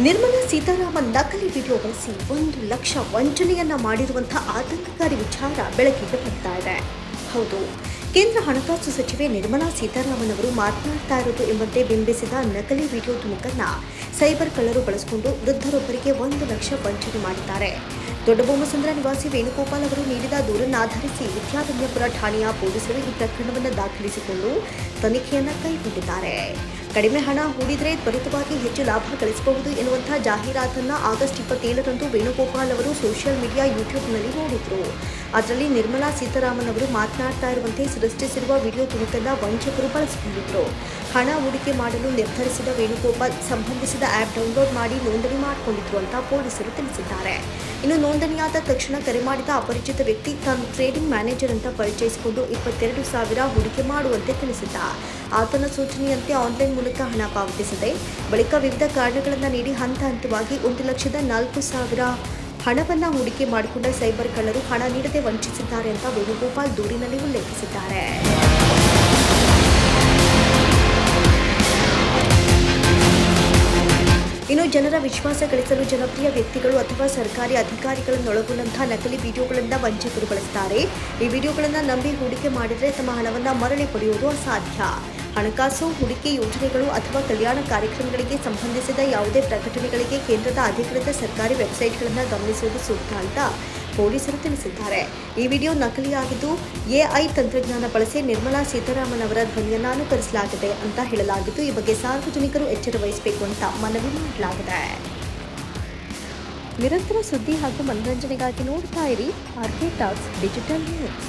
ನಿರ್ಮಲಾ ಸೀತಾರಾಮನ್ ನಕಲಿ ವಿಡಿಯೋ ಬಳಸಿ 1 ಲಕ್ಷ ವಂಚನೆಯನ್ನ ಮಾಡಿರುವಂತಹ ಆತಂಕಕಾರಿ ವಿಚಾರ ಬೆಳಕಿಗೆ ಬರ್ತಾ ಇದೆ. ಹೌದು, ಕೇಂದ್ರ ಹಣಕಾಸು ಸಚಿವೆ ನಿರ್ಮಲಾ ಸೀತಾರಾಮನ್ ಅವರು ಮಾತನಾಡ್ತಾ ಇರೋದು ಎಂಬಂತೆ ಬಿಂಬಿಸಿದ ನಕಲಿ ವಿಡಿಯೋ ತುಣುಕನ್ನ ಸೈಬರ್ ಕಳ್ಳರು ಬಳಸಿಕೊಂಡು ವೃದ್ಧರೊಬ್ಬರಿಗೆ 1 ಲಕ್ಷ ವಂಚನೆ ಮಾಡಿದ್ದಾರೆ. ದೊಡ್ಡಬೊಮ್ಮಸಂದ್ರ ನಿವಾಸಿ ವೇಣುಗೋಪಾಲ್ ಅವರು ನೀಡಿದ ದೂರನ್ನಾಧರಿಸಿ ವಿದ್ಯಾರಣ್ಯಪುರ ಠಾಣೆಯ ಪೊಲೀಸರು ಈ ಪ್ರಕರಣವನ್ನು ದಾಖಲಿಸಿಕೊಂಡು ತನಿಖೆಯನ್ನು ಕೈಗೊಂಡಿದ್ದಾರೆ. ಕಡಿಮೆ ಹಣ ಹೂಡಿದರೆ ತ್ವರಿತವಾಗಿ ಹೆಚ್ಚು ಲಾಭ ಗಳಿಸಬಹುದು ಎನ್ನುವಂತಹ ಜಾಹೀರಾತನ್ನು ಆಗಸ್ಟ್ 27ರಂದು ವೇಣುಗೋಪಾಲ್ ಅವರು ಸೋಷಿಯಲ್ ಮೀಡಿಯಾ ಯೂಟ್ಯೂಬ್ನಲ್ಲಿ ನೋಡಿದ್ರು. ಅದರಲ್ಲಿ ನಿರ್ಮಲಾ ಸೀತಾರಾಮನ್ ಅವರು ಮಾತನಾಡ್ತಾ ಇರುವಂತೆ ಸೃಷ್ಟಿಸಿರುವ ವಿಡಿಯೋ ತುಣುಕನ್ನು ವಂಚಕರು ಬಳಸಿಕೊಂಡಿದ್ರು. ಹಣ ಹೂಡಿಕೆ ಮಾಡಲು ನಿರ್ಧರಿಸಿದ ವೇಣುಗೋಪಾಲ್ ಸಂಬಂಧಿಸಿದ ಆ್ಯಪ್ ಡೌನ್ಲೋಡ್ ಮಾಡಿ ನೋಂದಣಿ ಮಾಡಿಕೊಂಡಿದ್ರು ಅಂತ ಪೊಲೀಸರು ತಿಳಿಸಿದ್ದಾರೆ. ಇನ್ನು ನೋಂದಣಿಯಾದ ತಕ್ಷಣ ಕರೆ ಮಾಡಿದ ಅಪರಿಚಿತ ವ್ಯಕ್ತಿ ತಾನು ಟ್ರೇಡಿಂಗ್ ಮ್ಯಾನೇಜರ್ ಅಂತ ಪರಿಚಯಿಸಿಕೊಂಡು 22,000 ಹೂಡಿಕೆ ಮಾಡುವಂತೆ ತಿಳಿಸಿದ್ದ. ಆತನ ಸೂಚನೆಯಂತೆ ಆನ್ಲೈನ್ ಮೂಲಕ ಹಣ ಪಾವತಿಸಿದೆ. ಬಳಿಕ ವಿವಿಧ ಕಾರಣಗಳನ್ನು ನೀಡಿ ಹಂತ ಹಂತವಾಗಿ 1,04,000 ಹಣವನ್ನು ಹೂಡಿಕೆ ಮಾಡಿಕೊಂಡ ಸೈಬರ್ ಕಳ್ಳರು ಹಣ ನೀಡದೆ ವಂಚಿಸಿದ್ದಾರೆ ಅಂತ ವೇಣುಗೋಪಾಲ್ ದೂರಿನಲ್ಲಿ ಉಲ್ಲೇಖಿಸಿದ್ದಾರೆ. ಇನ್ನು ಜನರ ವಿಶ್ವಾಸ ಗಳಿಸಲು ಜನಪ್ರಿಯ ವ್ಯಕ್ತಿಗಳು ಅಥವಾ ಸರ್ಕಾರಿ ಅಧಿಕಾರಿಗಳನ್ನೊಳಗೊಂಡಂತಹ ನಕಲಿ ವಿಡಿಯೋಗಳನ್ನು ವಂಚಕರು ಬಳಸುತ್ತಾರೆ. ಈ ವಿಡಿಯೋಗಳನ್ನು ನಂಬಿ ಹೂಡಿಕೆ ಮಾಡಿದರೆ ತಮ್ಮ ಹಣವನ್ನು ಮರಳಿ ಪಡೆಯುವುದು ಅಸಾಧ್ಯ. ಹಣಕಾಸು, ಹೂಡಿಕೆ ಯೋಜನೆಗಳು ಅಥವಾ ಕಲ್ಯಾಣ ಕಾರ್ಯಕ್ರಮಗಳಿಗೆ ಸಂಬಂಧಿಸಿದ ಯಾವುದೇ ಪ್ರಕಟಣೆಗಳಿಗೆ ಕೇಂದ್ರದ ಅಧಿಕೃತ ಸರ್ಕಾರಿ ವೆಬ್ಸೈಟ್ಗಳನ್ನು ಗಮನಿಸುವುದು ಸೂಕ್ತ ಅಂತ ಪೊಲೀಸರು ತಿಳಿಸಿದ್ದಾರೆ. ಈ ವಿಡಿಯೋ ನಕಲಿಯಾಗಿದ್ದು ಎಐ ತಂತ್ರಜ್ಞಾನ ಬಳಸಿ ನಿರ್ಮಲಾ ಸೀತಾರಾಮನ್ ಅವರ ಧ್ವನಿಯನ್ನು ಅನುಕರಿಸಲಾಗಿದೆ ಅಂತ ಹೇಳಲಾಗಿದ್ದು, ಈ ಬಗ್ಗೆ ಸಾರ್ವಜನಿಕರು ಎಚ್ಚರ ವಹಿಸಬೇಕು ಅಂತ ಮನವಿ ಮಾಡಲಾಗಿದೆ. ನಿರಂತರ ಸುದ್ದಿ ಹಾಗೂ ಮನರಂಜನೆಗಾಗಿ ನೋಡ್ತಾ ಇರಿ ಆರ್ಕೆ ಟಾಕ್ಸ್ ಡಿಜಿಟಲ್ ನ್ಯೂಸ್.